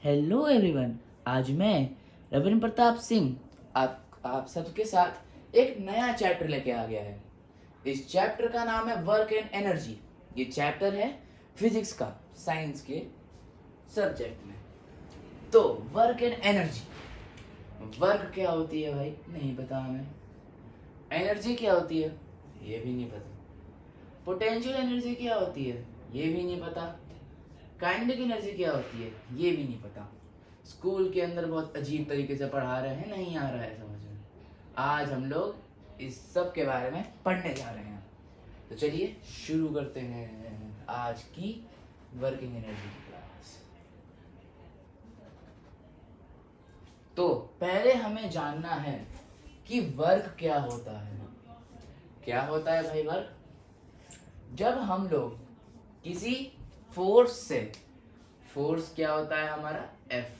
Hello everyone. आज मैं रविंद्र प्रताप सिंह आप सबके साथ एक नया चैप्टर लेके आ गया है। इस चैप्टर का नाम है वर्क एंड एनर्जी। ये चैप्टर है फिजिक्स का, साइंस के सब्जेक्ट में। तो वर्क एंड एनर्जी, वर्क क्या होती है भाई नहीं पता हमें। एनर्जी क्या होती है ये भी नहीं पता। पोटेंशियल एनर्जी क्या होती है ये भी नहीं पता। काइनेटिक एनर्जी क्या होती है ये भी नहीं पता। स्कूल के अंदर बहुत अजीब तरीके से पढ़ा रहे हैं, नहीं आ रहा है समझ में। आज हम लोग इस सब के बारे में पढ़ने जा रहे हैं। तो चलिए शुरू करते हैं आज की वर्किंग एनर्जी की क्लास। तो पहले हमें जानना है कि वर्क क्या होता है। क्या होता है भाई वर्क? जब हम लोग किसी फोर्स से, फोर्स क्या होता है हमारा एफ,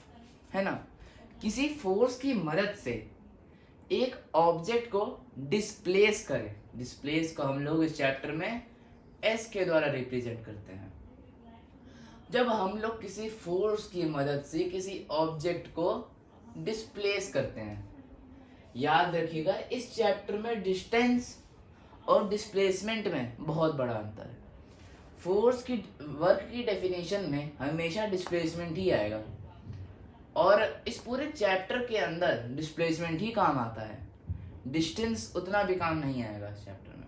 है ना, किसी फोर्स की मदद से एक ऑब्जेक्ट को डिस्प्लेस करें। डिस्प्लेस को हम लोग इस चैप्टर में एस के द्वारा रिप्रेजेंट करते हैं। जब हम लोग किसी फोर्स की मदद से किसी ऑब्जेक्ट को डिस्प्लेस करते हैं, याद रखिएगा इस चैप्टर में डिस्टेंस और डिस्प्लेसमेंट में बहुत बड़ा अंतर है। फोर्स की, वर्क की डेफिनेशन में हमेशा डिस्प्लेसमेंट ही आएगा और इस पूरे चैप्टर के अंदर डिस्प्लेसमेंट ही काम आता है। डिस्टेंस उतना भी काम नहीं आएगा इस चैप्टर में।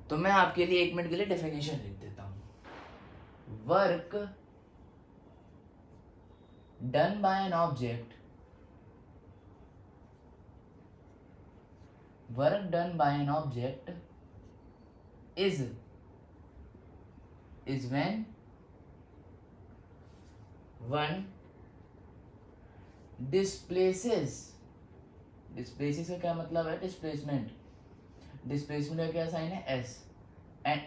तो मैं आपके लिए 1 मिनट के लिए डेफिनेशन लिख देता हूं। Work done by an object, work done by an object is when one displaces का क्या मतलब है? डिस्प्लेसमेंट। डिस्प्लेसमेंट का क्या साइन है? S. An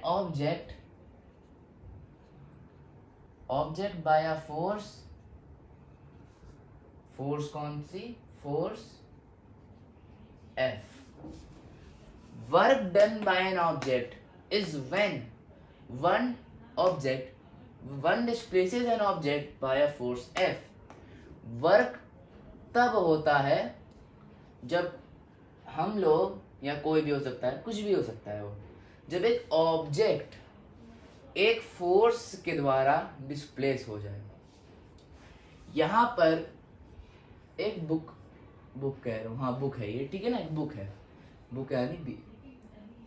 object by a force, force कौन सी? Force F. Work done by an object is when one displaces an object by a force F। Work तब होता है जब हम लोग, या कोई भी हो सकता है, कुछ भी हो सकता है वो, जब एक ऑब्जेक्ट एक फोर्स के द्वारा डिस्प्लेस हो जाए। यहां पर एक बुक कह रहा हूं, हाँ बुक है ये, ठीक है ना, एक बुक है यानी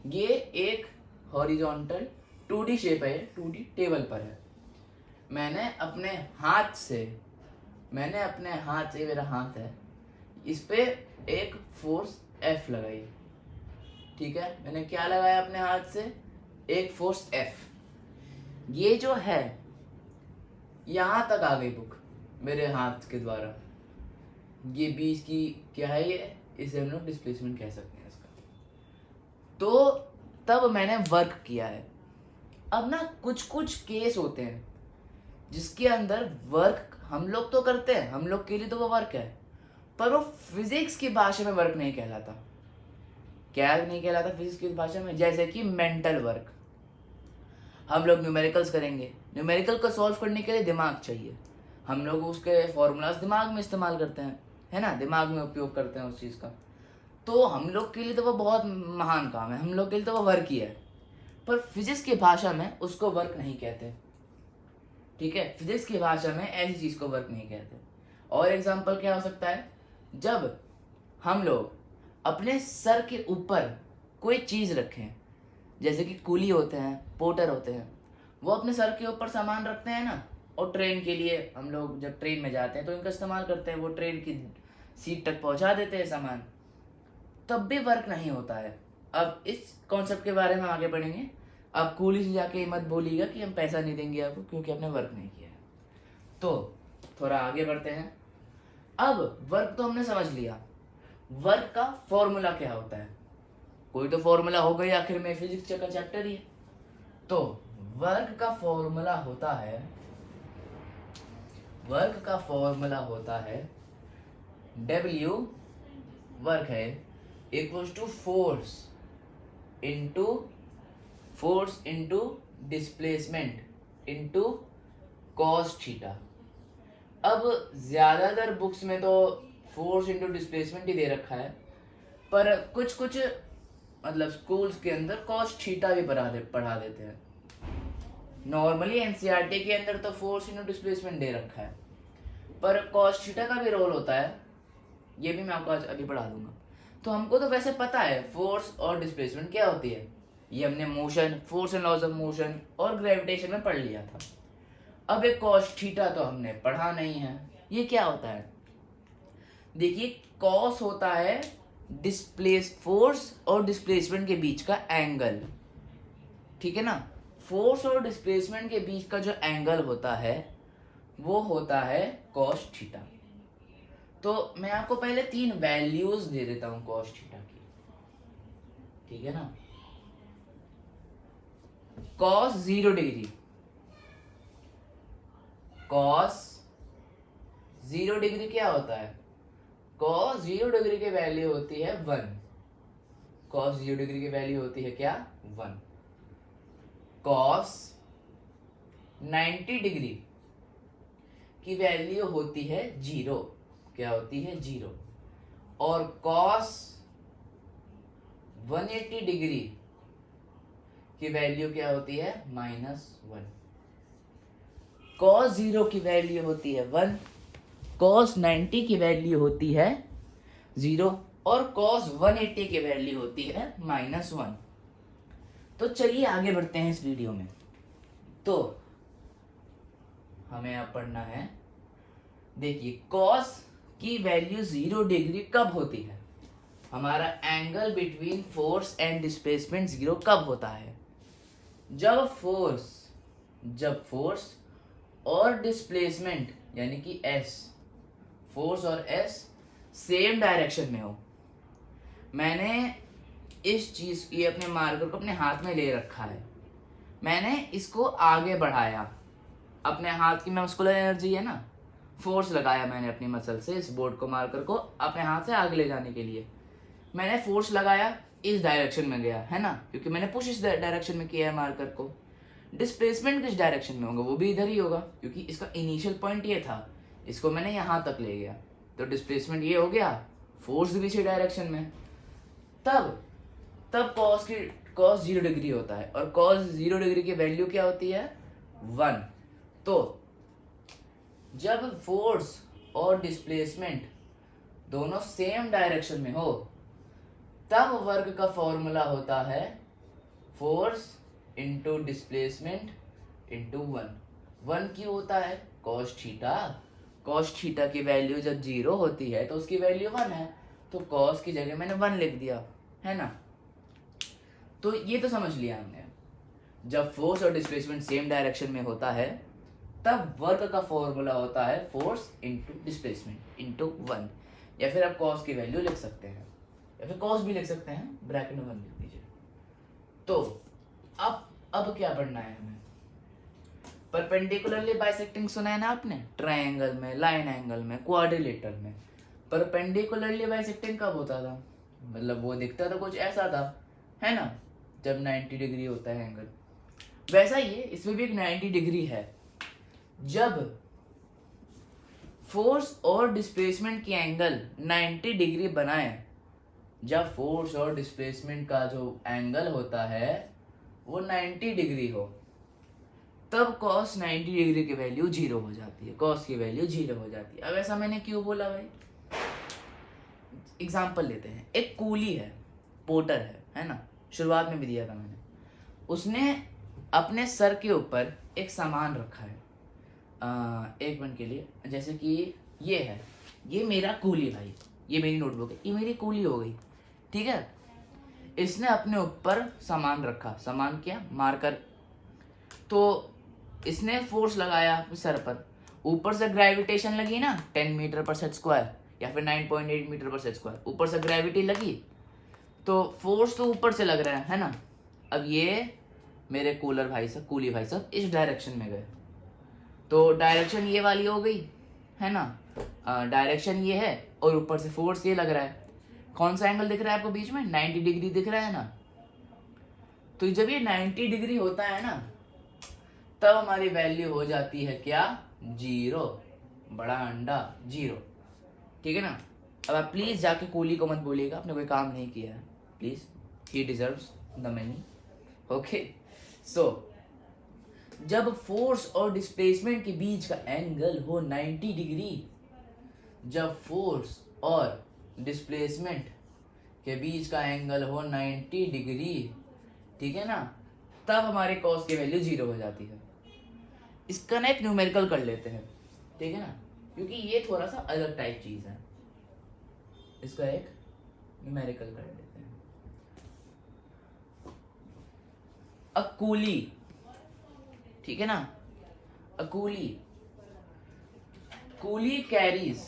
ये एक हॉरिजॉन्टल 2D शेप है, 2D टेबल पर है। मैंने अपने हाथ से, मेरा हाथ है, इस पे एक फोर्स F लगाई, ठीक है। मैंने क्या लगाया अपने हाथ से? एक फोर्स F। ये जो है यहां तक आ गई बुक मेरे हाथ के द्वारा। ये बीच की क्या है ये, इसे हम लोग डिस्प्लेसमेंट कह सकते हैं इसका। तो तब मैंने वर्क किया है। अब ना कुछ केस होते हैं जिसके अंदर वर्क हम लोग तो करते हैं, हम लोग के लिए तो वो वर्क है, पर वो फिजिक्स की भाषा में वर्क नहीं कहलाता। क्या नहीं कहलाता फिजिक्स की भाषा में? जैसे कि मेंटल वर्क। हम लोग न्यूमेरिकल्स करेंगे, न्यूमेरिकल को सॉल्व करने के लिए दिमाग चाहिए। हम लोग उसके फॉर्मूलाज दिमाग में इस्तेमाल करते हैं, है ना, दिमाग में उपयोग करते हैं उस चीज़ का। तो हम लोग के लिए तो वो बहुत महान काम है, हम लोग के लिए तो वो वर्क ही है। पर फिजिक्स की भाषा में उसको वर्क नहीं कहते, ठीक है। फिजिक्स की भाषा में ऐसी चीज को वर्क नहीं कहते। और एग्जांपल क्या हो सकता है? जब हम लोग अपने सर के ऊपर कोई चीज रखें, जैसे कि कूली होते हैं, पोर्टर होते हैं, वो अपने सर के ऊपर सामान रखते हैं ना, और ट्रेन के लिए हम लोग जब ट्रेन में जाते हैं तो इनका इस्तेमाल करते हैं, वो ट्रेन की सीट तक पहुंचा देते हैं सामान, तब भी वर्क नहीं होता है। अब इस कॉन्सेप्ट के बारे में आगे बढ़ेंगे। आप कूली से जाके मत बोलिएगा कि हम पैसा नहीं देंगे आपको क्योंकि आपने वर्क नहीं किया है। तो थोड़ा आगे बढ़ते हैं। अब वर्क तो हमने समझ लिया, वर्क का फॉर्मूला क्या होता है? कोई तो फॉर्मूला होगा ही, आखिर में फिजिक्स का चैप्टर ही है। तो वर्क का फॉर्मूला होता है W, वर्क है, equals to force into displacement into cos theta. अब ज्यादातर बुक्स में तो फोर्स इंटू डिस्प्लेसमेंट ही दे रखा है, पर कुछ कुछ मतलब स्कूल्स के अंदर कॉस थीटा भी पढ़ा देते हैं। नॉर्मली एनसीईआरटी के अंदर तो फोर्स इंटू डिस्प्लेसमेंट दे रखा है, पर कॉस थीटा का भी रोल होता है, ये भी मैं आपको आज अभी पढ़ा दूंगा। तो हमको तो वैसे पता है फोर्स और डिस्प्लेसमेंट क्या होती है, ये हमने motion, force and laws of motion और ग्रेविटेशन में पढ़ लिया था। अब एक कॉस थीटा तो हमने पढ़ा नहीं है, ये क्या होता है? देखिए, कॉस होता है डिस्प्लेस फोर्स और डिस्प्लेसमेंट के बीच का एंगल, ठीक है ना। फोर्स और डिस्प्लेसमेंट के बीच का जो एंगल होता है वो होता है कॉस थीटा। तो मैं आपको पहले 3 वैल्यूज दे देता हूं कॉस थीटा की, ठीक है ना। कॉस 0 डिग्री, कॉस 0 डिग्री क्या होता है? कॉस 0 डिग्री की वैल्यू होती है 1। कॉस 0 डिग्री की वैल्यू होती है क्या? 1। कॉस 90 डिग्री की वैल्यू होती है 0। क्या होती है? 0। और कॉस 180 डिग्री की वैल्यू क्या होती है? -1। कॉस 0 की वैल्यू होती है 1, कॉस 90 की वैल्यू होती है 0 और कॉस 180 की वैल्यू होती है -1। तो चलिए आगे बढ़ते हैं इस वीडियो में। तो हमें अब पढ़ना है, देखिए कॉस की वैल्यू 0 डिग्री कब होती है? हमारा angle between force and displacement 0 कब होता है? जब फोर्स और डिस्प्लेसमेंट यानी कि S, फोर्स और S सेम डायरेक्शन में हो। मैंने इस चीज ये अपने मार्कर को अपने हाथ में ले रखा है, मैंने इसको आगे बढ़ाया, अपने हाथ की मस्कुलर एनर्जी है ना, फोर्स लगाया मैंने अपनी मसल से इस बोर्ड को, मार्कर को अपने हाथ से आगे ले जाने के लिए मैंने फोर्स लगाया, इस डायरेक्शन में गया है ना, क्योंकि मैंने पुश इस डायरेक्शन में किया है मार्कर को। डिस्प्लेसमेंट किस डायरेक्शन में होगा? वो भी इधर ही होगा, क्योंकि इसका इनिशियल पॉइंट ये था, इसको मैंने यहाँ तक ले गया, तो डिस्प्लेसमेंट ये हो गया, फोर्स भी इसी डायरेक्शन में। तब कॉस 0 डिग्री होता है, और कॉस 0 डिग्री की वैल्यू क्या होती है? 1। तो जब फोर्स और डिस्प्लेसमेंट दोनों सेम डायरेक्शन में हो, तब वर्क का फॉर्मूला होता है फोर्स इंटू डिस्प्लेसमेंट इंटू 1। 1 क्यों होता है? Cos theta. कॉस थीटा की वैल्यू जब 0 होती है तो उसकी वैल्यू 1 है, तो कॉस की जगह मैंने 1 लिख दिया, है ना। तो ये तो समझ लिया हमने, जब फोर्स और डिस्प्लेसमेंट सेम डायरेक्शन में होता है तब वर्क का फॉर्मूला होता है फोर्स इंटू डिस्प्लेसमेंट इंटू 1, या फिर आप कॉस की वैल्यू लिख सकते हैं, या फिर कॉस भी लिख सकते हैं, ब्रैकेट में 1 लिख दीजिए। तो अब क्या पढ़ना है हमें? परपेंडिकुलरली बाइसेक्टिंग सुना है ना आपने, ट्रायंगल में, लाइन एंगल में, क्वाड्रिलेटरल में। परपेंडिकुलरली बाइसेक्टिंग कब होता था? मतलब वो दिखता तो कुछ ऐसा था, है ना, जब 90 डिग्री होता है एंगल। वैसा ही है, इसमें भी एक 90 डिग्री है। जब फोर्स और डिस्प्लेसमेंट की एंगल 90 डिग्री बनाए, जब फोर्स और डिस्प्लेसमेंट का जो एंगल होता है वो 90 डिग्री हो, तब कॉस 90 डिग्री की वैल्यू 0 हो जाती है, कॉस की वैल्यू 0 हो जाती है। अब ऐसा मैंने क्यों बोला भाई? एग्जाम्पल लेते हैं, एक कूली है, पोर्टर है ना, शुरुआत में भी दिया था मैंने। उसने अपने सर के ऊपर एक सामान रखा है, एक मिनट के लिए, जैसे कि ये है, ये मेरा कूली भाई, ये मेरी नोटबुक है, ये मेरी कूली हो गई, ठीक है। इसने अपने ऊपर सामान रखा, सामान क्या? मार्कर। तो इसने फोर्स लगाया सर पर, ऊपर से ग्रेविटेशन लगी ना 10 मीटर पर सेट स्क्वायर या फिर 9.8 मीटर पर सेट स्क्वायर, ऊपर से ग्रेविटी लगी, तो फोर्स तो ऊपर से लग रहा है ना। अब ये मेरे कूली भाई साहब इस डायरेक्शन में गए, तो डायरेक्शन ये वाली हो गई, है ना, डायरेक्शन ये है और ऊपर से फोर्स ये लग रहा है। कौन सा एंगल दिख रहा है आपको बीच में? 90 डिग्री दिख रहा है ना। तो जब ये 90 डिग्री होता है ना, तब हमारी वैल्यू हो जाती है क्या? 0। बड़ा अंडा 0, ठीक है ना। अब आप प्लीज जाके कूली को मत बोलिएगा, आपने कोई काम नहीं किया है, please, he deserves the money. Okay, so जब फोर्स और डिस्प्लेसमेंट के बीच का एंगल हो 90 डिग्री, जब फोर्स और डिस्प्लेसमेंट के बीच का एंगल हो 90 डिग्री, ठीक है ना, तब हमारे कॉस की वैल्यू 0 हो जाती है। इसका ना एक न्यूमेरिकल कर लेते हैं, ठीक है ना, क्योंकि ये थोड़ा सा अलग टाइप चीज है। इसका एक न्यूमेरिकल कर लेते हैं। अ कूली, ठीक है ना, a coolie carries,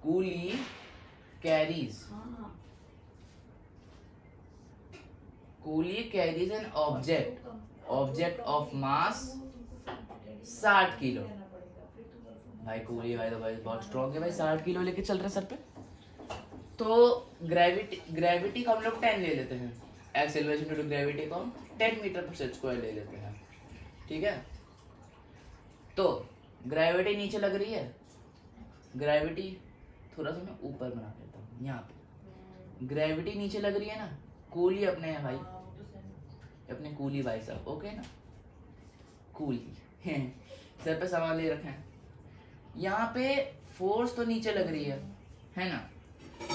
coolie carries an object of mass 60 किलो। भाई कूली भाई तो भाई बहुत स्ट्रॉन्ग है भाई, 60 किलो लेके चल रहे सर पे। तो ग्रेविटी को हम लोग 10 ले लेते हैं, एक्सेलरेशन ड्यू टू ग्रेविटी को हम 10 मीटर पर स्क्वायर ले लेते हैं, ठीक है। तो ग्रेविटी नीचे लग रही है, ग्रेविटी थोड़ा सा मैं ऊपर बना देता हूँ, यहाँ पे ग्रेविटी नीचे लग रही है ना, कूली अपने है भाई, अपने कूली भाई साहब, ओके ना, कूली सर पे सामान ले रखे हैं। यहाँ पे फोर्स तो नीचे लग रही है ना,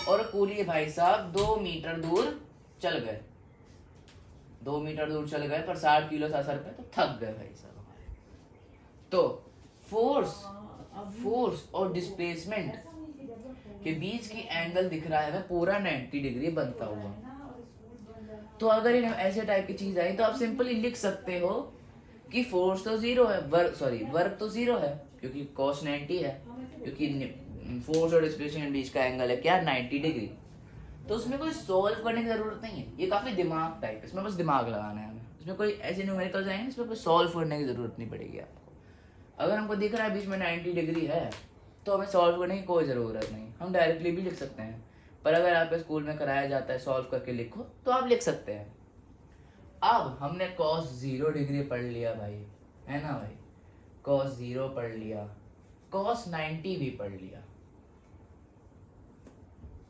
और कूली भाई साहब 2 मीटर दूर चल गए, 2 मीटर दूर चल गए, पर 60 किलो था सर पे, तो थक गए भाई साहब हमारे। तो फोर्स और डिस्प्लेसमेंट के बीच की एंगल दिख रहा है पूरा 90 डिग्री बनता हुआ। तो अगर इन ऐसे टाइप की चीज आई तो आप सिंपली लिख सकते हो कि फोर्स तो 0 है, वर्क तो 0 है, क्योंकि cos 90 है, क्योंकि फोर्स और डिस्प्लेसमेंट के बीच का एंगल है क्या, 90 डिग्री। तो उसमें कोई सॉल्व करने की जरूरत नहीं है, ये काफी दिमाग टाइप, इसमें बस दिमाग लगाना है हमें, इसमें कोई ऐसे न्यूमेरिकल्स आएंगे इसमें कोई सॉल्व करने की जरूरत नहीं पड़ेगी आपको। अगर हमको दिख रहा है बीच में 90 डिग्री है तो हमें सॉल्व करने की कोई ज़रूरत नहीं, हम डायरेक्टली भी लिख सकते हैं। पर अगर आपके स्कूल में कराया जाता है सॉल्व करके लिखो, तो आप लिख सकते हैं। अब हमने cos 0 डिग्री पढ़ लिया भाई, है ना भाई, cos 0 पढ़ लिया, cos 90 भी पढ़ लिया।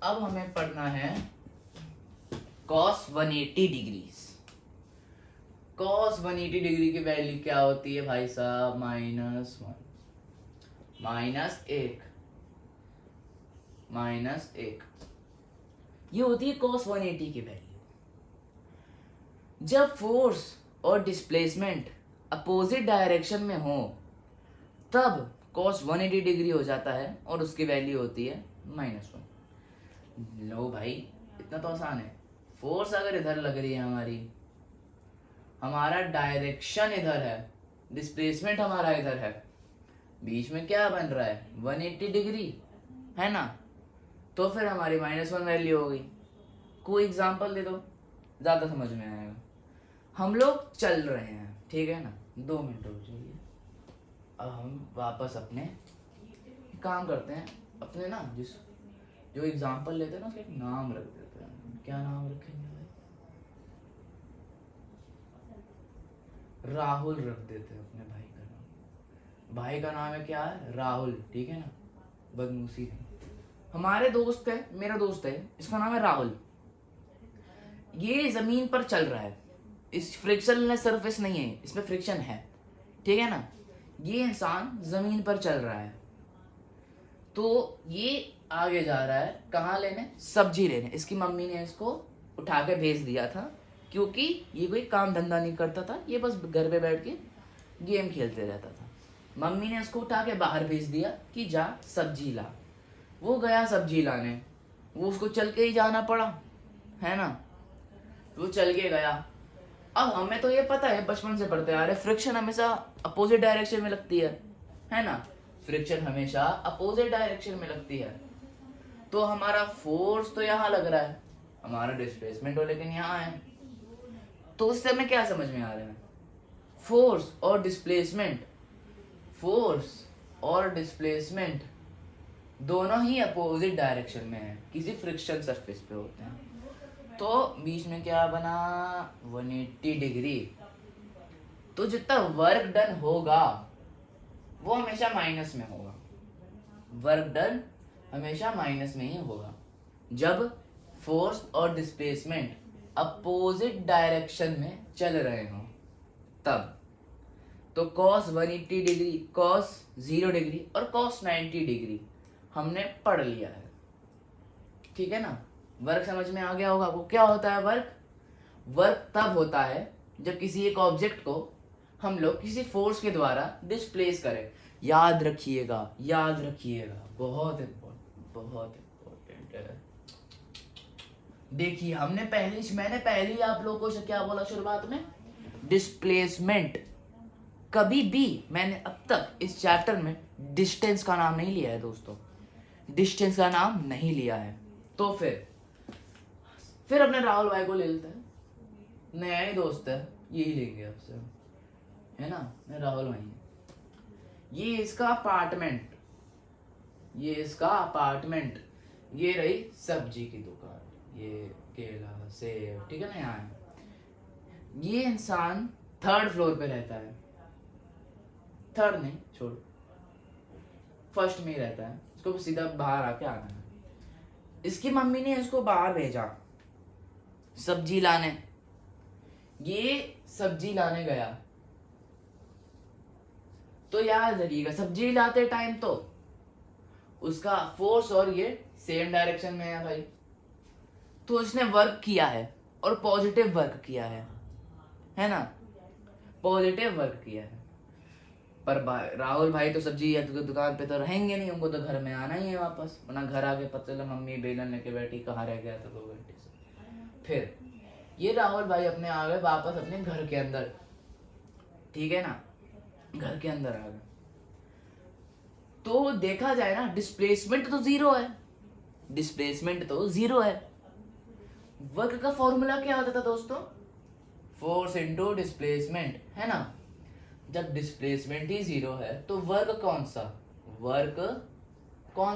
अब हमें पढ़ना है cos 180 डिग्री। cos 180 डिग्री की वैल्यू क्या होती है भाई साहब, -1, -1 ये होती है cos 180 की वैल्यू। जब फोर्स और डिस्प्लेसमेंट अपोजिट डायरेक्शन में हो तब cos 180 डिग्री हो जाता है और उसकी वैल्यू होती है -1। लो भाई इतना तो आसान है। फोर्स अगर इधर लग रही है हमारा डायरेक्शन इधर है, डिस्प्लेसमेंट हमारा इधर है, बीच में क्या बन रहा है 180 डिग्री, है ना, तो फिर हमारी -1 वैल्यू हो गई। कोई एग्जांपल दे दो, ज्यादा समझ में आएगा। हम लोग चल रहे हैं, ठीक है ना, 2 मिनट हो जाइए। अब हम वापस अपने काम करते हैं, अपने ना जो एग्जांपल लेते हैं ना उसका एक नाम रख देते हैं। क्या नाम रखेंगे भाई, राहुल रख देते हैं अपने भाई का नाम। भाई का नाम है क्या है, राहुल, ठीक है ना, बदमूसी नहीं। हमारे दोस्त है, मेरा दोस्त है, इसका नाम है राहुल। ये जमीन पर चल रहा है, इस फ्रिक्शनलेस सरफेस नहीं है, इसमें फ्रिक्शन है, ठीक है ना। ये इंसान जमीन पर चल रहा है, तो ये आगे जा रहा है कहाँ लेने, सब्जी लेने। इसकी मम्मी ने इसको उठा के भेज दिया था, क्योंकि ये कोई काम धंधा नहीं करता था, ये बस घर पे बैठ के गेम खेलते रहता था। मम्मी ने इसको उठा के बाहर भेज दिया कि जा सब्जी ला। वो गया सब्जी लाने, वो उसको चल के ही जाना पड़ा, है ना, वो चल के गया। अब हमें तो ये पता है, बचपन से पढ़ते आ रहे, फ्रिक्शन हमेशा अपोजिट डायरेक्शन में लगती है ना, फ्रिक्शन हमेशा अपोजिट डायरेक्शन में लगती है। तो हमारा फोर्स तो यहाँ लग रहा है, हमारा डिस्प्लेसमेंट हो लेकिन यहाँ है। तो उससे हमें क्या समझ में आ रहा है, फोर्स और डिस्प्लेसमेंट दोनों ही अपोजिट डायरेक्शन में है, किसी फ्रिक्शन सरफेस पे होते हैं। तो बीच में क्या बना 180 डिग्री। तो जितना वर्क डन होगा वो हमेशा माइनस में होगा, वर्क डन हमेशा माइनस में ही होगा। जब फोर्स और डिस्प्लेसमेंट अपोजिट डायरेक्शन में चल रहे हों तब। तो cos 180 डिग्री, cos 0 डिग्री और cos 90 डिग्री हमने पढ़ लिया है, ठीक है ना। वर्क समझ में आ गया होगा आपको। क्या होता है वर्क? वर्क तब होता है जब किसी एक ऑब्जेक्ट को हम लोग किसी फोर्स के द्वारा डिस्प्लेस करें। याद रखिएगा, याद रखिएगा, बहुत इम्पोर्टेंट है। देखिए मैंने पहले ही आप लोगों को क्या बोला शुरुआत में, डिस्प्लेसमेंट। कभी भी मैंने अब तक इस चैप्टर में डिस्टेंस का नाम नहीं लिया है दोस्तों, डिस्टेंस का नाम नहीं लिया है। तो फिर अपने राहुल भाई को ले लेते हैं, नया ही दोस्त है, यही लेंगे आपसे, है ना। मैं राहुल भाई है, ये इसका अपार्टमेंट, ये रही सब्जी की दुकान, ये केला सेब, ठीक है ना। यहाँ है ये इंसान 3rd फ्लोर पे रहता है, 3rd नहीं छोड़, 1st में ही रहता है। इसको सीधा बाहर आके आना है। इसकी मम्मी ने इसको बाहर भेजा सब्जी लाने। ये सब्जी लाने गया तो याद रखिएगा, सब्जी लाते टाइम तो उसका फोर्स और ये सेम डायरेक्शन में है भाई। तो उसने वर्क किया है और पॉजिटिव वर्क किया है ना, पॉजिटिव वर्क किया है। पर राहुल भाई तो सब्जी या दुकान पे तो रहेंगे नहीं, उनको तो घर में आना ही है वापस, वरना घर आके पता चला मम्मी बेलन लेके बैठी, कहाँ रह गया था 2 घंटे से। फिर ये राहुल भाई अपने आ गए वापस अपने घर के अंदर, ठीक है ना, घर के अंदर आ गए। तो देखा जाए ना, डिस्प्लेसमेंट तो 0 है, डिस्प्लेसमेंट तो 0 है। वर्क का फॉर्मूला क्या होता था दोस्तों? फोर्स इनटू डिस्प्लेसमेंट, है ना। जब डिस्प्लेसमेंट ही 0 है तो वर्क कौन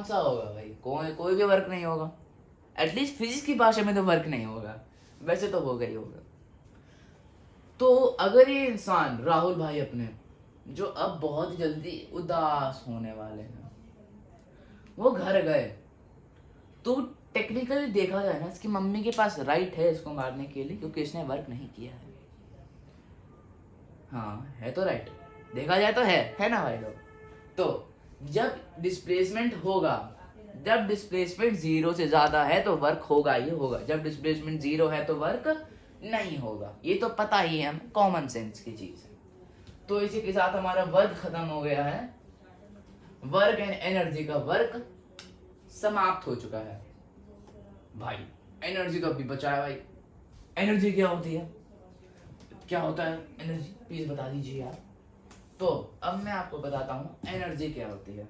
सा होगा भाई? कोई भी वर्क नहीं होगा, एटलीस्ट फिजिक्स की भाषा में तो वर्क नहीं होगा, वैसे तो होगा ही होगा। तो अगर ये इंसान राहुल भाई अपने, जो अब बहुत जल्दी उदास होने वाले हैं, वो घर गए, तो टेक्निकली देखा जाए ना, इसकी मम्मी के पास राइट है इसको मारने के लिए, क्योंकि इसने वर्क नहीं किया है। हाँ है तो राइट, देखा जाए तो है ना भाई लोग। तो जब डिस्प्लेसमेंट होगा, जब डिस्प्लेसमेंट 0 से ज्यादा है तो वर्क होगा ही होगा, जब डिस्प्लेसमेंट 0 है तो वर्क नहीं होगा। ये तो पता ही है, हमें कॉमन सेंस की चीज है। तो इसी के साथ हमारा वर्क खत्म हो गया है, वर्क एंड एनर्जी का वर्क समाप्त हो चुका है भाई। एनर्जी तो अभी बचा है भाई। एनर्जी क्या होती है, क्या होता है एनर्जी, प्लीज बता दीजिए यार। तो अब मैं आपको बताता हूं एनर्जी क्या होती है।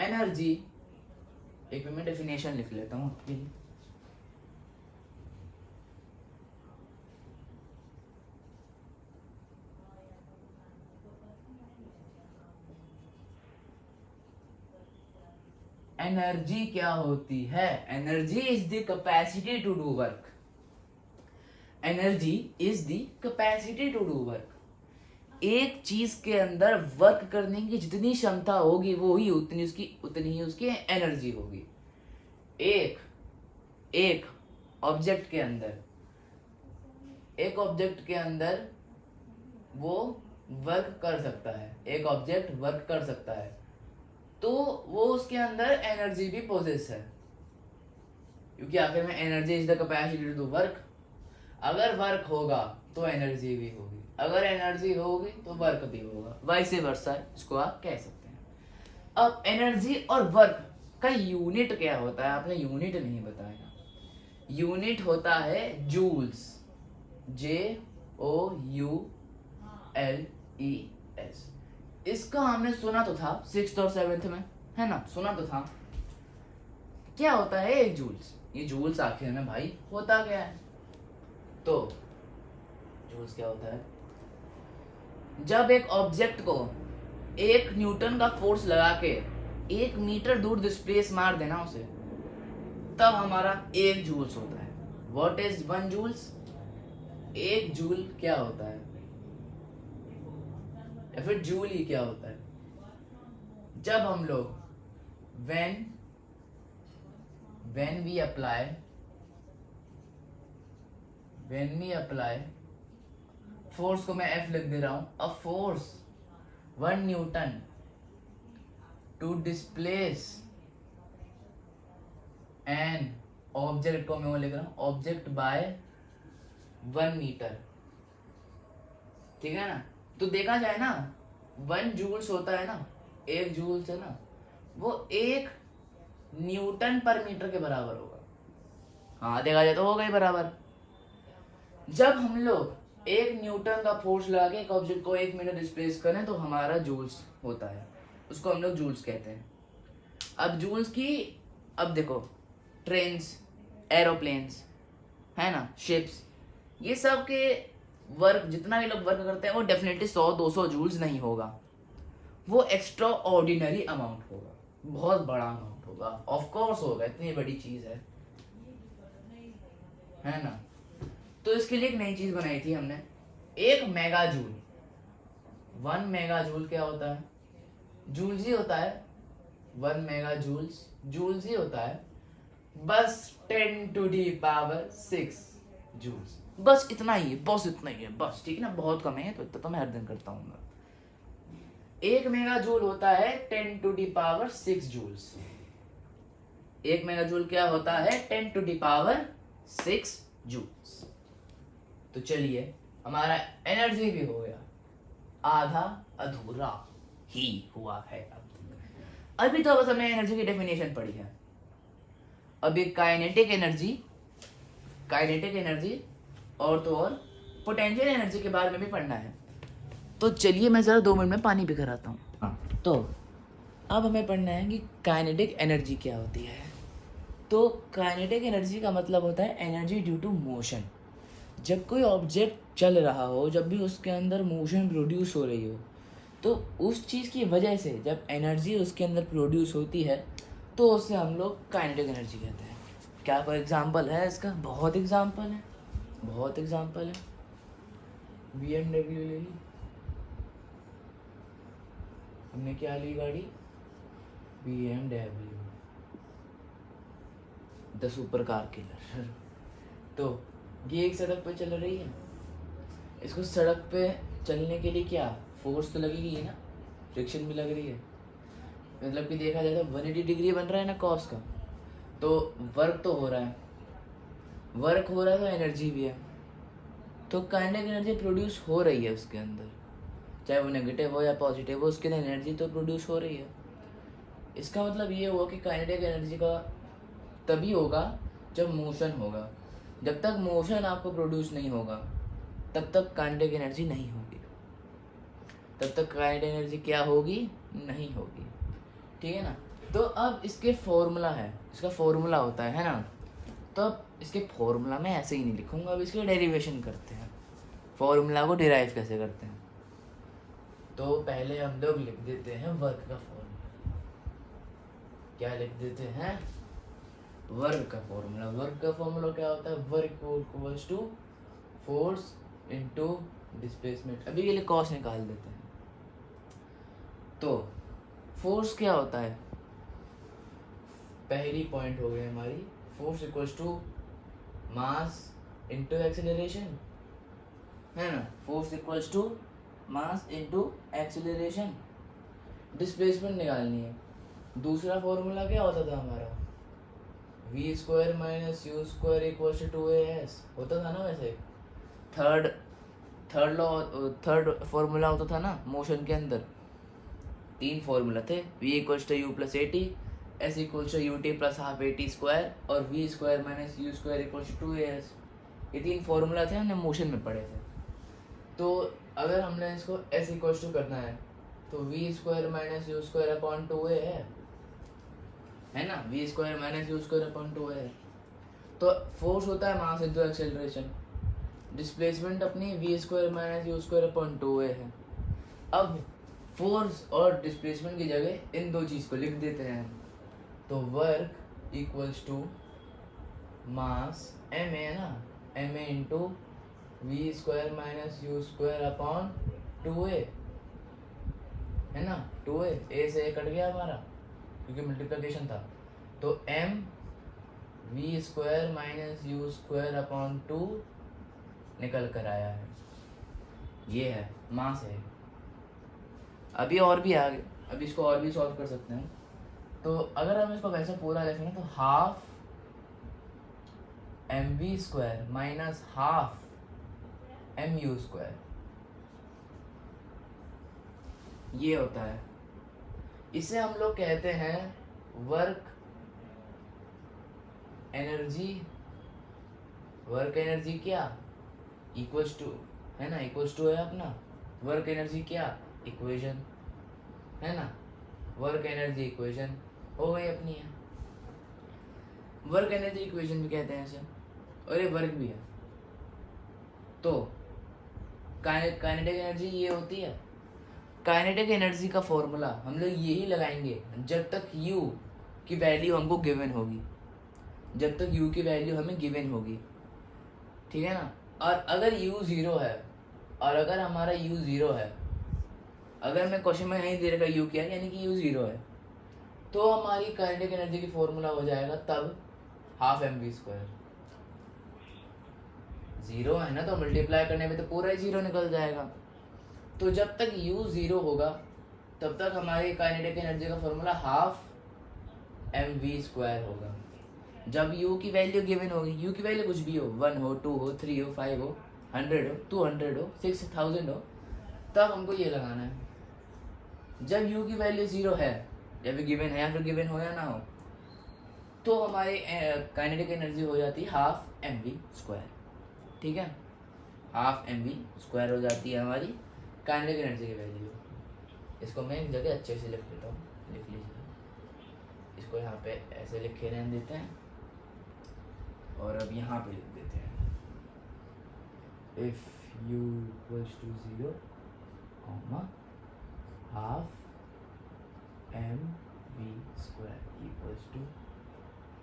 एनर्जी, एक मिनट डेफिनेशन लिख लेता हूं आपके लिए। एनर्जी क्या होती है? Energy is the capacity to do work. Energy is the capacity to do work. एक चीज के अंदर वर्क करने की जितनी क्षमता होगी वो ही उतनी ही उसकी एनर्जी होगी। एक ऑब्जेक्ट के अंदर वो वर्क कर सकता है, एक ऑब्जेक्ट वर्क कर सकता है, तो वो उसके अंदर एनर्जी भी पोजेस है, क्योंकि आखिर में energy is the capacity to do work. अगर वर्क होगा तो एनर्जी भी होगी, अगर एनर्जी होगी तो वर्क भी होगा, वाइसे वर्सा, इसको आप कह सकते हैं। अब एनर्जी और वर्क का यूनिट क्या होता है? आपने यूनिट नहीं बताया। यूनिट होता है जूल्स, JOULES। इसका हमने सुना तो था 6th और 7th में, है ना, सुना तो था। क्या होता है एक जूल्स? ये जूल्स आखिर में भाई होता क्या है? तो जूल्स क्या होता है? जब एक ऑब्जेक्ट को 1 न्यूटन का फोर्स लगा के 1 मीटर दूर डिस्प्लेस मार देना उसे, तब हमारा 1 जूल्स होता है। What is 1 joules? 1 जूल क्या होता है, या फिर जूल ही क्या होता है? जब हम लोग when we apply फोर्स को मैं F लिख दे रहा हूं, a force 1 newton to displace an object को मैं वो लिख रहा हूं ऑब्जेक्ट बाय 1 मीटर, ठीक है ना। तो देखा जाए ना 1 जूल्स होता है ना, 1 जूल्स है ना, वो 1 न्यूटन पर मीटर के बराबर होगा। हाँ देखा जाए तो हो गई बराबर। जब हम लोग 1 न्यूटन का फोर्स लगा के एक ऑब्जेक्ट को 1 मीटर डिस्प्लेस करें तो हमारा जूल्स होता है, उसको हम लोग जूल्स कहते हैं। अब जूल्स की, अब देखो ट्रेन्स, एरोप्लेन्स है ना, शिप्स, ये सब के वर्क, जितना भी लोग वर्क करते हैं वो डेफिनेटली 100-200 जूल्स नहीं होगा, वो एक्स्ट्रा ऑर्डिनरी अमाउंट होगा, बहुत बड़ा अमाउंट होगा, ऑफ कोर्स होगा, इतनी बड़ी चीज है ना। तो इसके लिए एक नई चीज बनाई थी हमने, 1 मेगा जूल। 1 मेगा जूल क्या होता है? जूल्स ही होता है, 1 मेगा जूल्स जूल्स ही होता है, बस 10⁻⁶ जूल्स, बस इतना ही है, बस इतना ही है, बस ठीक है ना, बहुत कम है, तो इतना तो मैं हर दिन करता हूँ। 1 मेगा जूल होता है 10⁻⁶ जूल्स। 1 मेगा जूल क्या होता है? 10⁻⁶ जूल्स। तो चलिए, हमारा एनर्जी भी हो गया, आधा अधूरा ही हुआ है। अभी तो बस हमने एनर्जी की डेफिनेशन पढ़ी है, अभी काइनेटिक एनर्जी और तो और पोटेंशियल एनर्जी के बारे में भी पढ़ना है। तो चलिए मैं जरा 2 मिनट में पानी भी कराता हूँ। तो अब हमें पढ़ना है कि काइनेटिक एनर्जी क्या होती है। तो काइनेटिक एनर्जी का मतलब होता है एनर्जी ड्यू टू मोशन। जब कोई ऑब्जेक्ट चल रहा हो, जब भी उसके अंदर मोशन प्रोड्यूस हो रही हो, तो उस चीज़ की वजह से जब एनर्जी उसके अंदर प्रोड्यूस होती है तो उसे हम लोग काइनेटिक एनर्जी कहते हैं। क्या कोई एग्जांपल है इसका? बहुत एग्जांपल है। BMW ले ली हमने, क्या ली गाड़ी? BMW, the super car killer. तो ये एक सड़क पे चल रही है, इसको सड़क पे चलने के लिए क्या फोर्स तो लगेगी ही ना, फ्रिक्शन भी लग रही है, मतलब कि देखा जाए तो 180 डिग्री बन रहा है ना कॉस का, तो वर्क तो हो रहा है, तो एनर्जी भी है, तो काइनेटिक एनर्जी प्रोड्यूस हो रही है उसके अंदर, चाहे वो नेगेटिव हो या पॉजिटिव हो, उसके अंदर एनर्जी तो प्रोड्यूस हो रही है। इसका मतलब ये हुआ कि काइनेटिक एनर्जी का तभी होगा जब मोशन होगा। जब तक मोशन आपको प्रोड्यूस नहीं होगा तब तक काइनेटिक एनर्जी नहीं होगी, तब तक काइनेटिक एनर्जी क्या होगी? नहीं होगी, ठीक है ना। तो अब इसके फॉर्मूला है, इसका फॉर्मूला होता है ना, तो अब इसके फॉर्मूला में ऐसे ही नहीं लिखूंगा, अब इसके डेरिवेशन करते हैं, फॉर्मूला को डिराइव कैसे करते हैं। तो पहले हम लोग लिख देते हैं वर्क का फॉर्मूला। क्या लिख देते हैं? वर्क का फॉर्मूला। वर्क का फॉर्मूला क्या होता है? Work equals to force into displacement. अभी के लिए कॉस निकाल देते हैं। तो फोर्स क्या होता है? पहली पॉइंट हो गई हमारी, force equals to mass into acceleration, है ना। Force equals to mass into acceleration. Displacement निकालनी है। दूसरा फॉर्मूला क्या होता था हमारा? v square minus u square equals to 2as होता था ना। वैसे थर्ड फॉर्मूला होता था ना मोशन के अंदर, 3 फॉर्मूला थे, v equals to u plus a t, s equals to u t plus half a t square, और v square minus u square equals to 2as। ये 3 फॉर्मूला थे, हमने मोशन में पढ़े थे। तो अगर हमने इसको s इक्वल्स टू करना है तो v square minus u square upon 2a है ना, v square minus u square upon 2a है। तो फोर्स होता है मास इनटू एक्सेलरेशन, डिस्प्लेसमेंट अपनी v square minus u square upon 2a है। अब फोर्स और डिस्प्लेसमेंट की जगह इन 2 चीज़ को लिख देते हैं। तो work equals to mass m है ना, ma into v square minus u square upon 2a। है ना, 2a, a से a कट गया हमारा क्योंकि मल्टीप्लिकेशन था, तो m v square minus u square upon 2 निकल कर आया है। ये है मास है। अभी और भी आगे, अभी इसको और भी सॉल्व कर सकते हैं। तो अगर हम इसको वैसे पूरा लिखें तो half m v square minus half m u square, ये होता है। इसे हम लोग कहते हैं वर्क एनर्जी। वर्क एनर्जी क्या, इक्वल्स टू, है ना, इक्वल्स टू है अपना वर्क एनर्जी क्या, इक्वेशन, है ना, वर्क एनर्जी इक्वेशन हो गई अपनी है। वर्क एनर्जी इक्वेशन भी कहते हैं इसे, और ये वर्क भी है। तो काइनेटिक एनर्जी ये होती है। काइनेटिक एनर्जी का फॉर्मूला हम लोग यही लगाएंगे जब तक u की वैल्यू हमको गिवन होगी, जब तक u की वैल्यू हमें गिवन होगी, ठीक है ना। और अगर u 0 है, और अगर हमारा u 0 है, अगर मैं क्वेश्चन में नहीं दे रखा u क्या है, यानी कि u 0 है, तो हमारी काइनेटिक एनर्जी की फॉर्मूला हो जाएगा तब हाफ एम वी स्क्वायर। 0 है ना, तो मल्टीप्लाई करने में तो पूरा ही 0 निकल जाएगा। तो जब तक u 0 होगा तब तक हमारी काइनेटिक एनर्जी का formula half m v square होगा। जब u की वैल्यू गिवन होगी, u की वैल्यू कुछ भी हो, 1 हो, 2 हो, 3 हो, 5 हो, 100 हो, 200 हो, 6000 हो, तब हमको ये लगाना है। जब u की वैल्यू 0 है, जब गिवन है या फिर गिवन हो या ना हो, तो हमारी काइनेटिक एनर्जी हो जाती है हाफ एम वी स्क्वायर, ठीक है। हाफ एम वी स्क्वायर हो जाती है हमारी काइनेटिक एनर्जी की वैल्यू। इसको मैं एक जगह अच्छे से लिख देता हूँ, लिख लीजिए। इसको यहाँ पे ऐसे लिखे रहने देते हैं, और अब यहाँ पे लिख देते हैं if u equals to 0, half m v square equals to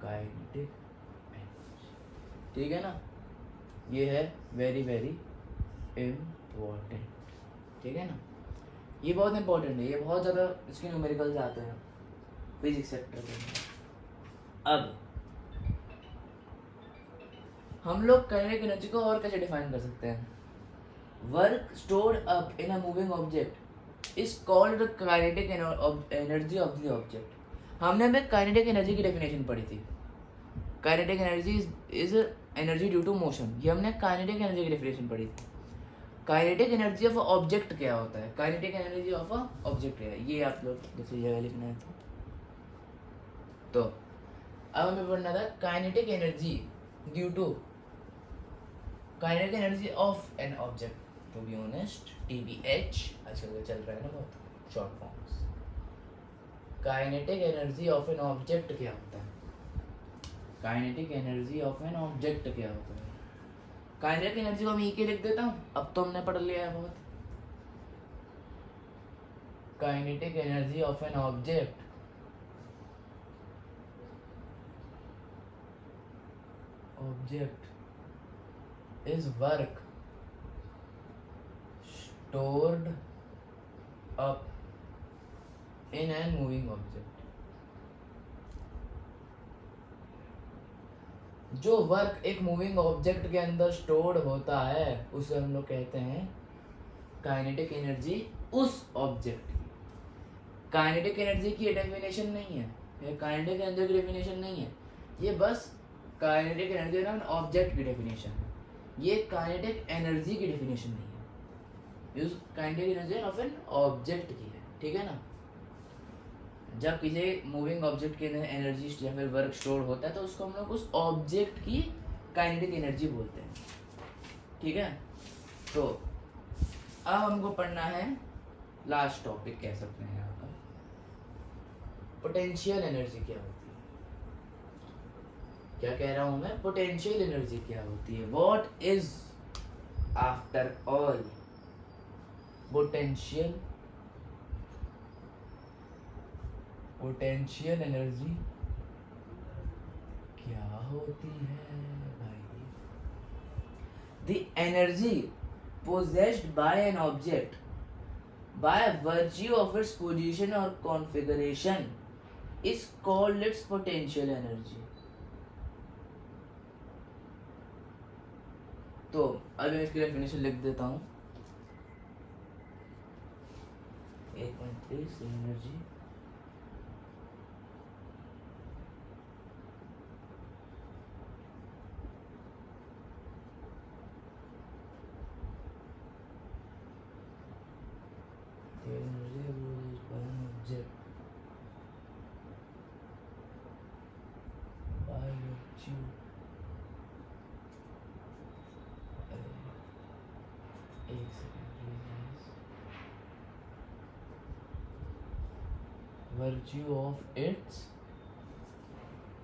kinetic energy, ठीक है ना। ये है वेरी वेरी इम्पोर्टेंट, ठीक है ना, ये बहुत इंपॉर्टेंट है। ये बहुत ज़्यादा इसके न्यूमेरिकल्स आते हैं फिजिक्स सेक्टर में। अब हम लोग काइनेटिक एनर्जी को और कैसे डिफाइन कर सकते हैं। Work stored up in a moving object is called kinetic energy of the object. हमने अभी काइनेटिक एनर्जी की डेफिनेशन पढ़ी थी। Kinetic energy is energy due to motion, ये हमने काइनेटिक एनर्जी की डेफिनेशन पढ़ी थी। काइनेटिक एनर्जी ऑफ ऑब्जेक्ट क्या होता है, काइनेटिक एनर्जी ऑफ ऑब्जेक्ट क्या है, ये आप लोग दूसरी जगह लिखना है। तो अब हमें पढ़ना था kinetic energy due to kinetic energy of an object, to be honest TBH आजकल चल रहा है ना बहुत short forms. Kinetic energy of an object क्या होता है, kinetic energy of an object क्या होता है। काइनेटिक एनर्जी को मैं के लिख देता हूँ, अब तो हमने पढ़ लिया है बहुत। Kinetic energy of an object is work stored up in an moving object। जो वर्क एक मूविंग ऑब्जेक्ट के अंदर स्टोर्ड होता है उसे हम लोग कहते हैं काइनेटिक एनर्जी उस ऑब्जेक्ट की। काइनेटिक एनर्जी की डेफिनेशन नहीं है, ये काइनेटिक एनर्जी की डेफिनेशन नहीं है, ये बस काइनेटिक एनर्जी ना ऑब्जेक्ट की डेफिनेशन है। ये काइनेटिक एनर्जी की डेफिनेशन नहीं है, ये kinetic energy of an object की है, ठीक है ना। जब किसी मूविंग ऑब्जेक्ट के अंदर एनर्जी या फिर वर्क स्टोर होता है तो उसको हम लोग उस ऑब्जेक्ट की काइनेटिक एनर्जी बोलते हैं, ठीक है। तो अब हमको पढ़ना है लास्ट टॉपिक कह सकते हैं यहाँ का, पोटेंशियल एनर्जी क्या होती है। क्या कह रहा हूं मैं, पोटेंशियल एनर्जी क्या होती है। What is after all potential energy क्या होती है भाई। The energy possessed by an object by virtue of its position or configuration is called its potential energy. तो अभी मैं इसकी डेफिनेशन लिख देता हूँ. 8.3 energy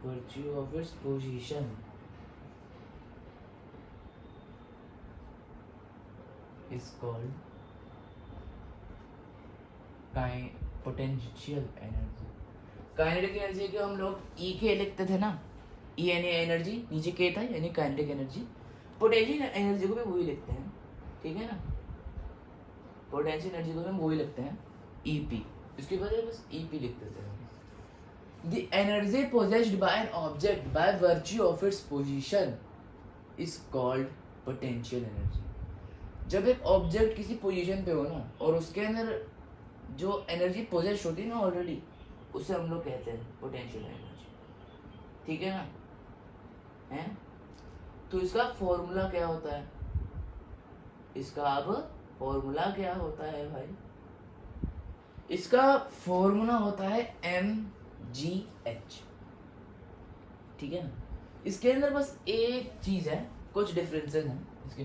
virtue of its position is called potential energy. Kinetic energy को हम लोग ई के लिखते थे ना, ई यानी एनर्जी, नीचे के था यानी काइनेटिक एनर्जी. पोटेंशियल एनर्जी को भी वही लिखते हैं, ठीक है ना. पोटेंशियल एनर्जी को भी हम वही लिखते हैं ईपी. इसके बजाय बस ईपी लिखते थे. The energy possessed by an object by virtue of its position is called potential energy. जब एक ऑब्जेक्ट किसी पोजीशन पे हो ना और उसके अंदर जो एनर्जी पोजेस्ट होती है ना ऑलरेडी, उसे हम लोग कहते हैं पोटेंशियल एनर्जी. ठीक है ना. है तो इसका फॉर्मूला क्या होता है? इसका अब फॉर्मूला क्या होता है भाई? इसका फॉर्मूला होता है mgh. ठीक है ना. इसके अंदर बस एक चीज है, कुछ डिफरेंसेस हैं इसके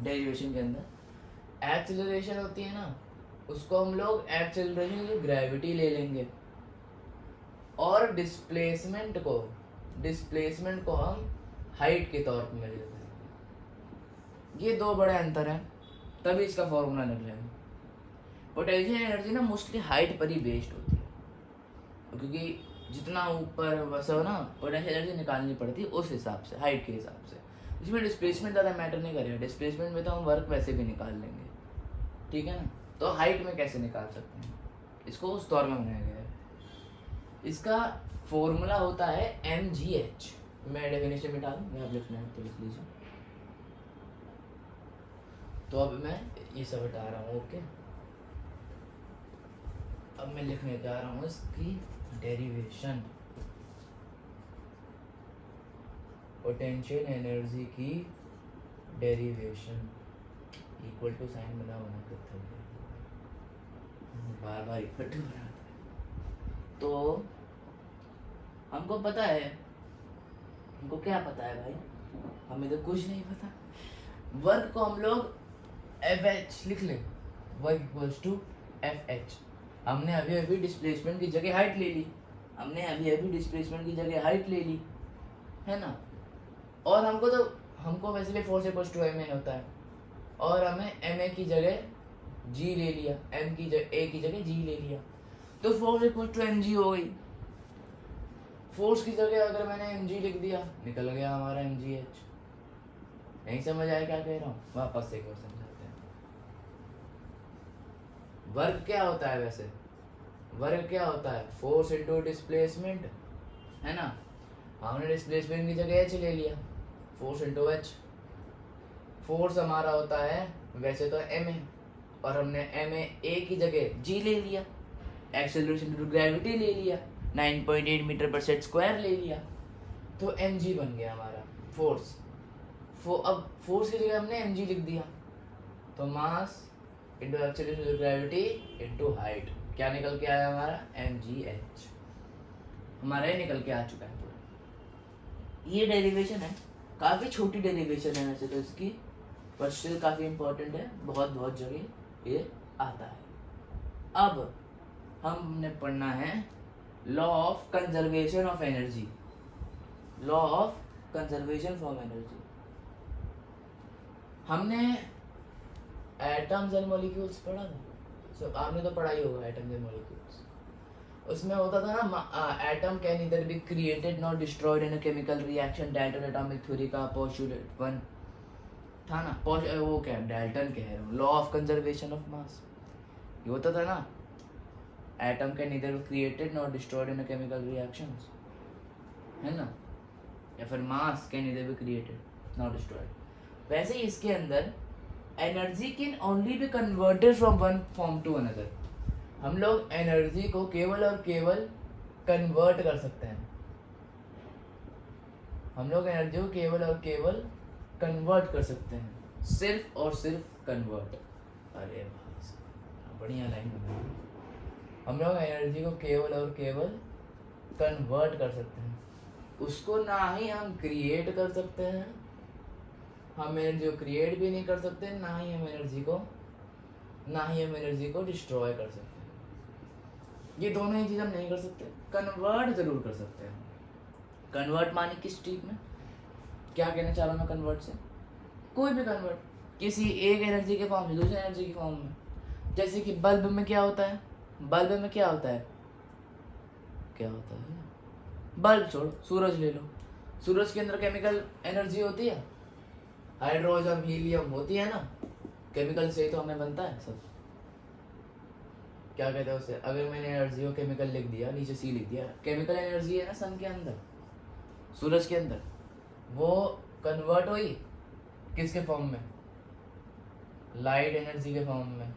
डेरिवेशन के अंदर. एक्सेलरेशन होती है ना, उसको हम लोग एक्सेलरेशन की ग्रेविटी ले लेंगे और डिस्प्लेसमेंट को हम हाइट के तौर पर ले लेते हैं. ये दो बड़े अंतर हैं, तभी इसका फॉर्मूला निकलेगा. पोटेंशियल एनर्जी ना मोस्टली हाइट पर ही बेस्ड होती है, क्योंकि जितना ऊपर वैसा हो ना पोटेंशियल एनर्जी निकालनी पड़ती है उस हिसाब से, हाइट के हिसाब से. इसमें डिस्प्लेसमेंट ज़्यादा मैटर नहीं करेगा. डिस्प्लेसमेंट में तो हम वर्क वैसे भी निकाल लेंगे, ठीक है ना. तो हाइट में कैसे निकाल सकते हैं, इसको उस दौर में बनाया गया है. इसका फॉर्मूला होता है mgh. मैं डेफिनेशन मिटा दूँ, आप लिखना है तो लिख लीजिए. तो अब मैं ये सब हटा रहा हूँ. ओके, अब मैं लिखने जा रहा हूँ इसकी डेरिवेशन. पोटेंशियल एनर्जी की डेरिवेशन इक्वल टू साइन बना कर बार इकट्ठे हो रहा है. तो हमको पता है, हमको क्या पता है भाई? हमें तो कुछ नहीं पता. वर्क को हम लोग FH लिख लें. Work equals to FH. हमने अभी डिस्प्लेसमेंट की जगह हाइट ले ली, है ना. और हमको वैसे भी फोर्स इक्वल्स टू ma होता है, और हमें ma की जगह g ले लिया, m की जगह a की जगह g ले लिया, तो फोर्स इक्वल टू mg हो गई. फोर्स की जगह अगर मैंने mg लिख दिया, निकल गया हमारा mgh. नहीं समझ आया क्या कह रहा हूँ? वापस एक बार समझाते हैं. वर्क क्या होता है वैसे? वर्क क्या होता है? फोर्स इनटू डिस्प्लेसमेंट, है ना. हमने डिस्प्लेसमेंट की जगह h ले लिया, फोर्स इनटू h. फोर्स हमारा होता है वैसे तो ma, और हमने ma a की जगह g ले लिया. एक्सेलरेशन इनटू ग्रेविटी ले लिया, 9.8 मीटर पर सेट स्क्वायर ले लिया, तो mg बन गया हमारा फोर्स. अब फोर्स की जगह हमने mg लिख दिया, तो मास into acceleration into gravity into height, क्या निकल के आया हमारा? mgh. हमारा ये निकल के आ चुका है. ये डेरिवेशन है, काफ़ी छोटी डेरिवेशन है वैसे तो इसकी, पर स्टिल काफ़ी इम्पोर्टेंट है. बहुत जगह ये आता है. अब हमने पढ़ना है law of conservation of energy. Law of conservation from energy. हमने एटम्स एंड मॉलिक्यूल्स पढ़ा था. सब आपने तो पढ़ा ही होगा एटम्स एंड मॉलिक्यूल्स. उसमें होता था ना, atom can either be created not destroyed in a chemical reaction. Dalton atomic theory का पोस्टुलेट 1 था ना. वो क्या डाल्टन कह रहा हूँ, law of conservation of mass. ये होता था ना, atom can neither created not destroyed in chemical reactions, है ना, या फिर मास can neither be created not destroyed. वैसे ही इसके अंदर energy can only be converted from one form to another. हम लोग एनर्जी को केवल और केवल कन्वर्ट कर सकते हैं, हम लोग एनर्जी को केवल और केवल कन्वर्ट कर सकते हैं, सिर्फ और सिर्फ कन्वर्ट। अरे भाई बढ़िया लाइन बनाई। हम लोग एनर्जी को केवल और केवल कन्वर्ट कर सकते हैं, उसको ना ही हम क्रिएट कर सकते हैं, हम एनर्जी को क्रिएट भी नहीं कर सकते, ना ही हम एनर्जी को डिस्ट्रॉय कर सकते हैं। ये दोनों ही चीज़ हम नहीं कर सकते, कन्वर्ट जरूर कर सकते हैं। कन्वर्ट माने किस चीज में, क्या कहना चाह रहा हूँ मैं कन्वर्ट से, कोई भी कन्वर्ट, किसी एक एनर्जी के फॉर्म से दूसरे एनर्जी के फॉर्म में। जैसे कि बल्ब में क्या होता है, बल्ब में क्या होता है, बल्ब छोड़ो, सूरज ले लो, सूरज के अंदर केमिकल एनर्जी होती है, हाइड्रोजन हीलियम होती है ना, केमिकल से ही तो हमें बनता है सब। क्या कहते हैं उसे, अगर मैंने एनर्जी को केमिकल लिख दिया, नीचे सी लिख दिया, केमिकल एनर्जी है ना सन के अंदर, सूरज के अंदर, वो कन्वर्ट हुई किसके फॉर्म में, लाइट एनर्जी के फॉर्म में,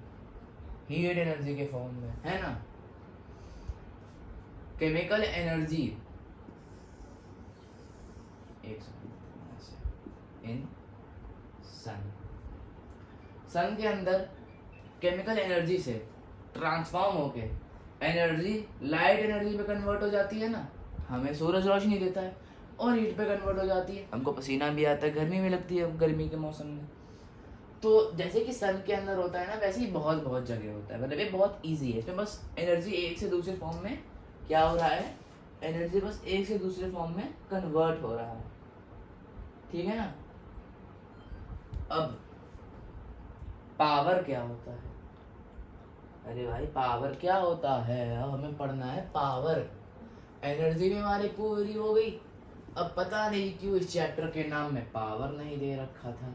हीट एनर्जी के फॉर्म में, है ना। केमिकल एनर्जी इन सन के अंदर केमिकल एनर्जी से ट्रांसफॉर्म होके एनर्जी लाइट एनर्जी में कन्वर्ट हो जाती है ना, हमें सूरज रोशनी देता है, और हीट पे कन्वर्ट हो जाती है, हमको पसीना भी आता है, गर्मी भी लगती है गर्मी के मौसम में। तो जैसे कि सन के अंदर होता है ना, वैसे ही बहुत बहुत जगह होता है, मतलब ये बहुत इजी है, इसमें बस एनर्जी एक से दूसरे फॉर्म में क्या हो रहा है, एनर्जी बस एक से दूसरे फॉर्म में कन्वर्ट हो रहा है, ठीक है ना। अब पावर क्या होता है, अरे भाई पावर क्या होता है, अब हमें पढ़ना है पावर। एनर्जी भी हमारी पूरी हो गई, अब पता नहीं क्यों इस चैप्टर के नाम में पावर नहीं दे रखा था।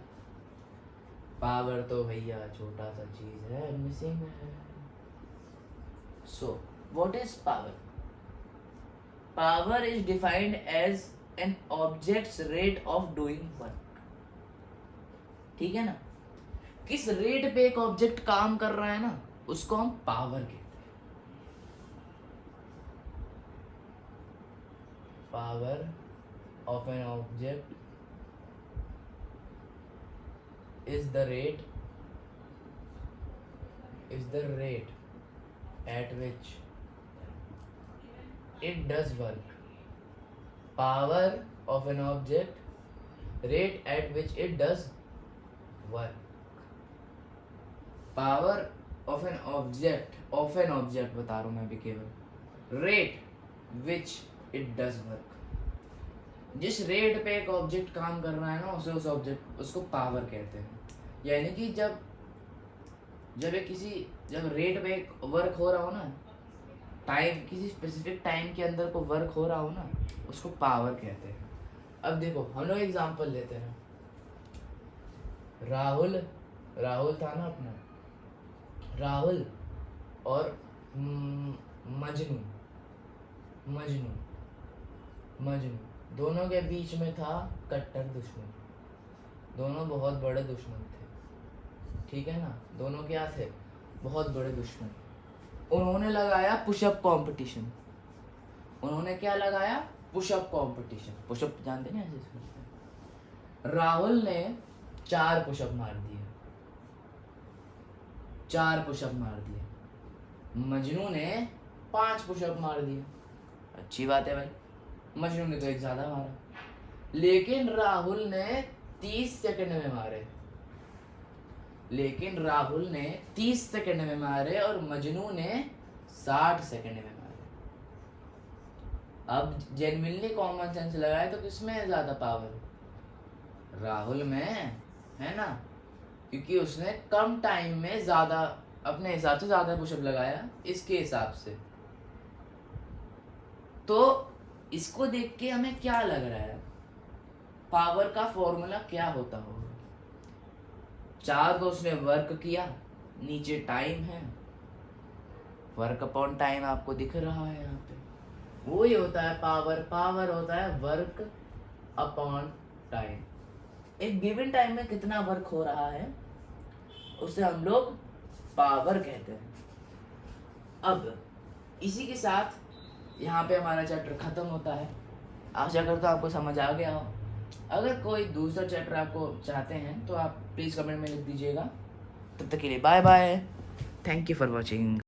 पावर तो भैया छोटा सा चीज है, मिसिंग है। So what is power? Power is defined as an object's rate of doing work, ठीक है ना। किस रेट पे एक ऑब्जेक्ट काम कर रहा है ना, उसको हम पावर कहते हैं। Power of an object is the rate at which it does work. Power of an object, rate at which it does work. Power of an object बता रहा हूँ मैं अभी केवल, rate which it does work, जिस rate पे एक object काम कर रहा है ना, उसे उस ऑब्जेक्ट उसको पावर कहते हैं। यानी कि जब रेट पे एक वर्क हो रहा हो ना, टाइम किसी स्पेसिफिक टाइम के अंदर को वर्क हो रहा हो ना, उसको पावर कहते हैं। अब देखो हम लोग एग्जांपल लेते हैं, राहुल था ना अपना, राहुल और मजनू दोनों के बीच में था कट्टर दुश्मन, दोनों बहुत बड़े दुश्मन थे, ठीक है ना। दोनों क्या थे, बहुत बड़े दुश्मन। उन्होंने लगाया पुशअप कंपटीशन, उन्होंने क्या लगाया, पुशअप कंपटीशन। पुशअप जानते हैं ऐसे करते हैं। राहुल ने 4 पुशअप मार दिए, मजनू ने 5 पुशअप मार दिए। अच्छी बात है भाई, मजनू ने तो एक ज्यादा मारा, लेकिन राहुल ने 30 सेकंड में मारे, और मजनू ने 60 सेकंड में मारे। अब जेन्युइनली कॉमन सेंस लगाए तो किसमें है ज्यादा पावर, राहुल में, है ना, क्योंकि उसने कम टाइम में ज्यादा, अपने हिसाब से ज्यादा पुशअप लगाया इसके हिसाब से। तो इसको देख के हमें क्या लग रहा है, पावर का फॉर्मूला क्या होता होगा। 4 को उसने वर्क किया, नीचे टाइम है, वर्क अपॉन टाइम आपको दिख रहा है यहाँ पे, वही होता है पावर। पावर होता है वर्क अपॉन टाइम। एक गिवन टाइम में कितना वर्क हो रहा है उसे हम लोग पावर कहते हैं। अब इसी के साथ यहाँ पे हमारा चैप्टर खत्म होता है। आशा करता हूँ आपको समझ आ गया हो। अगर कोई दूसरा चैप्टर आपको चाहते हैं तो आप प्लीज़ कमेंट में लिख दीजिएगा। तब तक के लिए bye bye, thank you for watching.